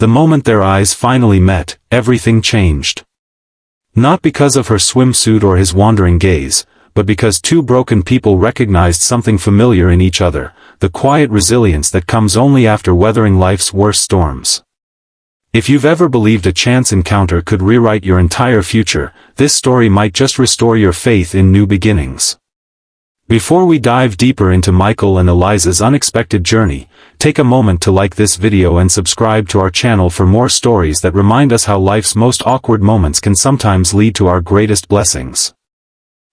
The moment their eyes finally met, everything changed. Not because of her swimsuit or his wandering gaze, but because two broken people recognized something familiar in each other, the quiet resilience that comes only after weathering life's worst storms. If you've ever believed a chance encounter could rewrite your entire future, this story might just restore your faith in new beginnings. Before we dive deeper into Michael and Eliza's unexpected journey, take a moment to like this video and subscribe to our channel for more stories that remind us how life's most awkward moments can sometimes lead to our greatest blessings.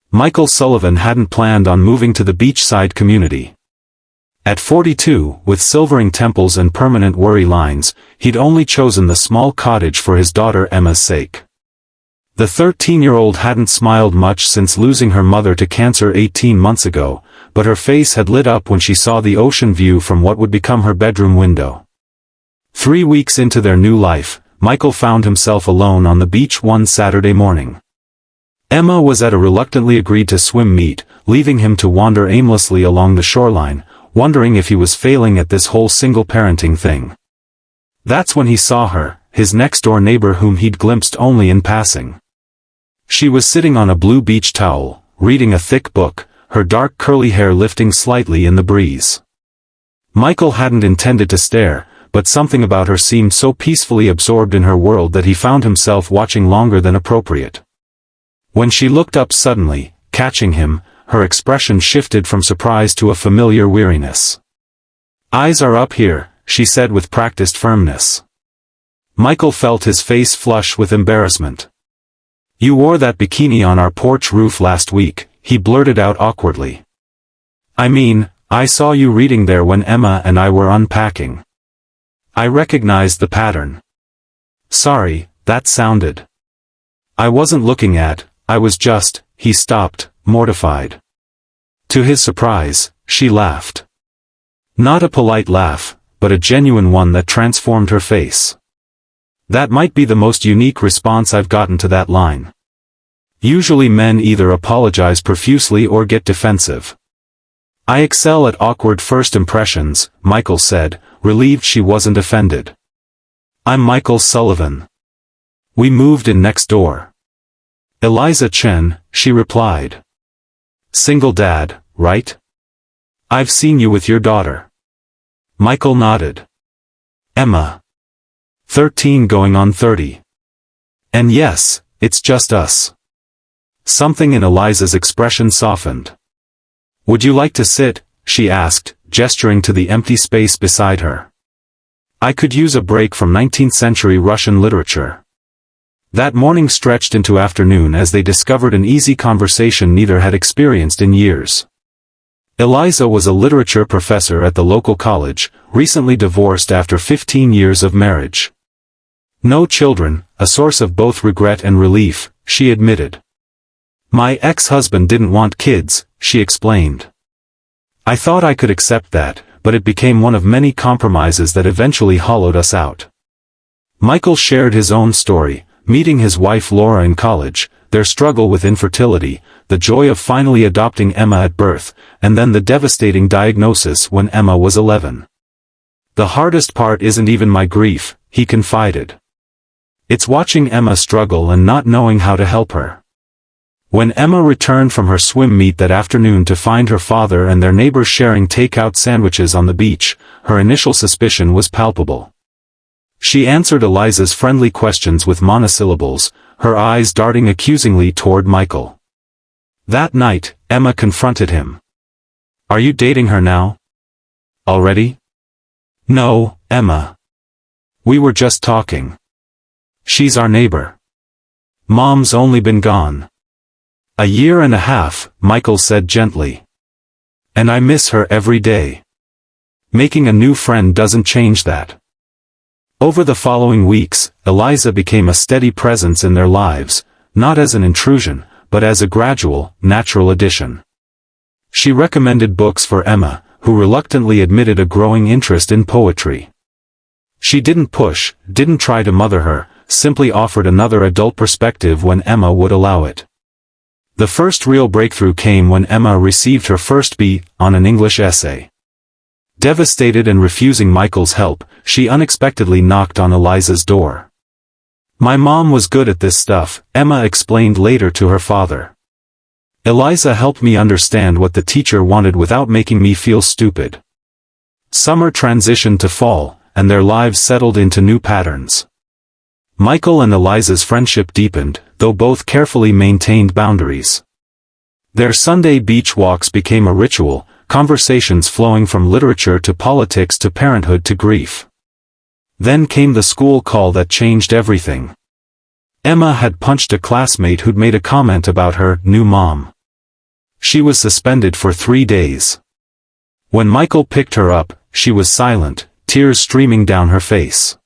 Michael Sullivan hadn't planned on moving to the beachside community. At 42, with silvering temples and permanent worry lines, he'd only chosen the small cottage for his daughter Emma's sake. The 13-year-old hadn't smiled much since losing her mother to cancer 18 months ago, but her face had lit up when she saw the ocean view from what would become her bedroom window. 3 weeks into their new life, Michael found himself alone on the beach one Saturday morning. Emma was at a reluctantly agreed-to-swim meet, leaving him to wander aimlessly along the shoreline, wondering if he was failing at this whole single-parenting thing. That's when he saw her, his next-door neighbor whom he'd glimpsed only in passing. She was sitting on a blue beach towel, reading a thick book, her dark curly hair lifting slightly in the breeze. Michael hadn't intended to stare, but something about her seemed so peacefully absorbed in her world that he found himself watching longer than appropriate. When she looked up suddenly, catching him, her expression shifted from surprise to a familiar weariness. "Eyes are up here," she said with practiced firmness. Michael felt his face flush with embarrassment. "You wore that bikini on our porch roof last week," he blurted out awkwardly. "I mean, I saw you reading there when Emma and I were unpacking. I recognized the pattern." "Sorry, that sounded. I wasn't looking at, I was just," he stopped, mortified. To his surprise, she laughed. Not a polite laugh, but a genuine one that transformed her face. "That might be the most unique response I've gotten to that line. Usually men either apologize profusely or get defensive." "I excel at awkward first impressions," Michael said, relieved she wasn't offended. "I'm Michael Sullivan. We moved in next door." "Eliza Chen," she replied. "Single dad, right? I've seen you with your daughter." Michael nodded. "Emma. 13 going on 30. And yes, it's just us." Something in Eliza's expression softened. "Would you like to sit?" she asked, gesturing to the empty space beside her. "I could use a break from 19th-century Russian literature." That morning stretched into afternoon as they discovered an easy conversation neither had experienced in years. Eliza was a literature professor at the local college, recently divorced after 15 years of marriage. No children, a source of both regret and relief, she admitted. "My ex-husband didn't want kids," she explained. "I thought I could accept that, but it became one of many compromises that eventually hollowed us out." Michael shared his own story, meeting his wife Laura in college, their struggle with infertility, the joy of finally adopting Emma at birth, and then the devastating diagnosis when Emma was 11. "The hardest part isn't even my grief," he confided. "It's watching Emma struggle and not knowing how to help her." When Emma returned from her swim meet that afternoon to find her father and their neighbors sharing takeout sandwiches on the beach, her initial suspicion was palpable. She answered Eliza's friendly questions with monosyllables, her eyes darting accusingly toward Michael. That night, Emma confronted him. "Are you dating her now? Already?" "No, Emma. We were just talking. She's our neighbor. Mom's only been gone 1.5 years," Michael said gently. "And I miss her every day. Making a new friend doesn't change that." Over the following weeks, Eliza became a steady presence in their lives, not as an intrusion, but as a gradual, natural addition. She recommended books for Emma, who reluctantly admitted a growing interest in poetry. She didn't push, didn't try to mother her, simply offered another adult perspective when Emma would allow it. The first real breakthrough came when Emma received her first B on an English essay. Devastated and refusing Michael's help, she unexpectedly knocked on Eliza's door. "My mom was good at this stuff," Emma explained later to her father. "Eliza helped me understand what the teacher wanted without making me feel stupid." Summer transitioned to fall, and their lives settled into new patterns. Michael and Eliza's friendship deepened, though both carefully maintained boundaries. Their Sunday beach walks became a ritual, conversations flowing from literature to politics to parenthood to grief. Then came the school call that changed everything. Emma had punched a classmate who'd made a comment about her new mom. She was suspended for 3 days. When Michael picked her up, she was silent, tears streaming down her face.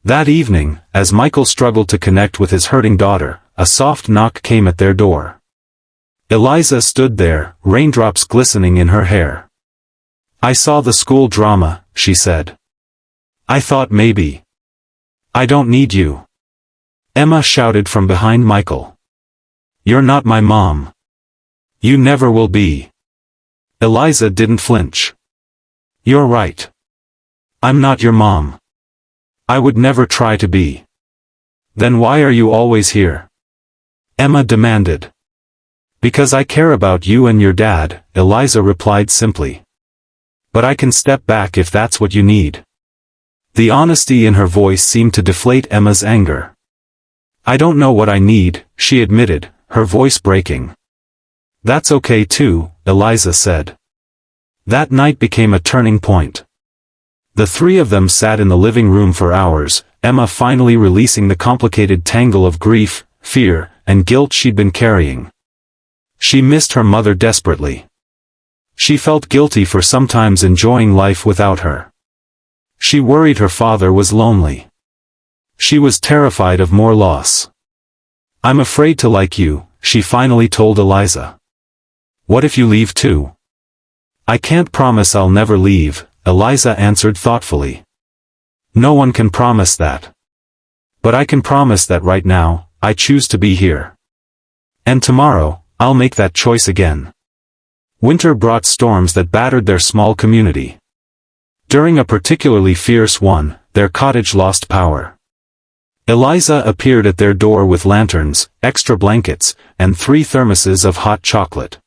That evening, as Michael struggled to connect with his hurting daughter, a soft knock came at their door. Eliza stood there, raindrops glistening in her hair. "I saw the school drama," she said. "I thought maybe. I don't need you." Emma shouted from behind Michael. "You're not my mom. You never will be." Eliza didn't flinch. "You're right. I'm not your mom. I would never try to be." "Then why are you always here?" Emma demanded. "Because I care about you and your dad," Eliza replied simply. "But I can step back if that's what you need." The honesty in her voice seemed to deflate Emma's anger. "I don't know what I need," she admitted, her voice breaking. "That's okay too," Eliza said. That night became a turning point. The three of them sat in the living room for hours, Emma finally releasing the complicated tangle of grief, fear, and guilt she'd been carrying. She missed her mother desperately. She felt guilty for sometimes enjoying life without her. She worried her father was lonely. She was terrified of more loss. "I'm afraid to like you," she finally told Eliza. "What if you leave too?" "I can't promise I'll never leave," Eliza answered thoughtfully. "No one can promise that. But I can promise that right now, I choose to be here. And tomorrow, I'll make that choice again." Winter brought storms that battered their small community. During a particularly fierce one, their cottage lost power. Eliza appeared at their door with lanterns, extra blankets, and 3 thermoses of hot chocolate.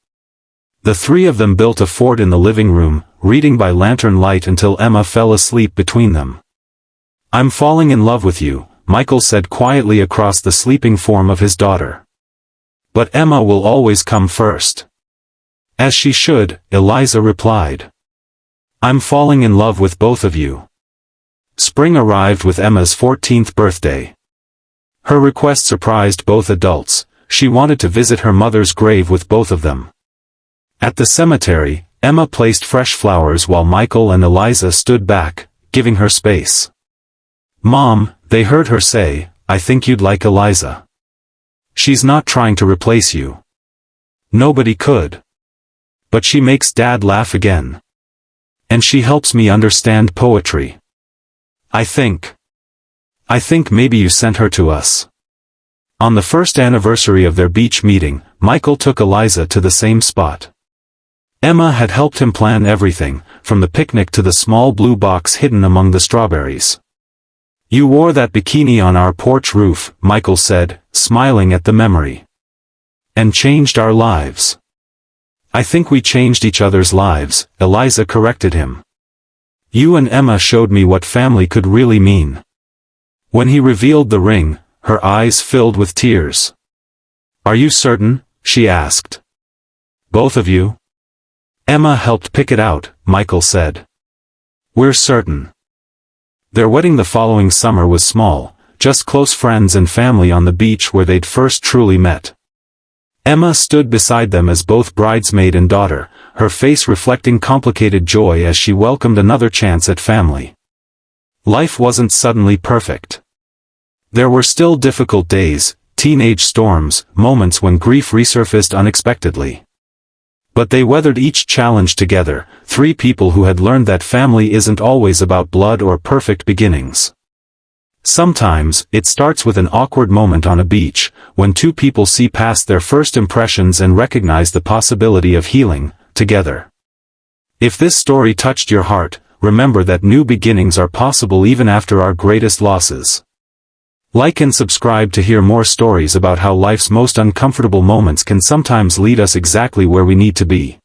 The 3 of them built a fort in the living room, reading by lantern light until Emma fell asleep between them. "I'm falling in love with you," Michael said quietly across the sleeping form of his daughter. "But Emma will always come first." "As she should," Eliza replied. "I'm falling in love with both of you." Spring arrived with Emma's 14th birthday. Her request surprised both adults. She wanted to visit her mother's grave with both of them. At the cemetery, Emma placed fresh flowers while Michael and Eliza stood back, giving her space. "Mom," they heard her say, "I think you'd like Eliza. She's not trying to replace you. Nobody could. But she makes Dad laugh again. And she helps me understand poetry. I think maybe you sent her to us." On the first anniversary of their beach meeting, Michael took Eliza to the same spot. Emma had helped him plan everything, from the picnic to the small blue box hidden among the strawberries. "You wore that bikini on our porch roof," Michael said, smiling at the memory. "And changed our lives." "I think we changed each other's lives," Eliza corrected him. "You and Emma showed me what family could really mean." When he revealed the ring, her eyes filled with tears. "Are you certain?" she asked. "Both of you?" "Emma helped pick it out," Michael said. "We're certain." Their wedding the following summer was small, just close friends and family on the beach where they'd first truly met. Emma stood beside them as both bridesmaid and daughter, her face reflecting complicated joy as she welcomed another chance at family. Life wasn't suddenly perfect. There were still difficult days, teenage storms, moments when grief resurfaced unexpectedly. But they weathered each challenge together, 3 people who had learned that family isn't always about blood or perfect beginnings. Sometimes, it starts with an awkward moment on a beach, when 2 people see past their first impressions and recognize the possibility of healing, together. If this story touched your heart, remember that new beginnings are possible even after our greatest losses. Like and subscribe to hear more stories about how life's most uncomfortable moments can sometimes lead us exactly where we need to be.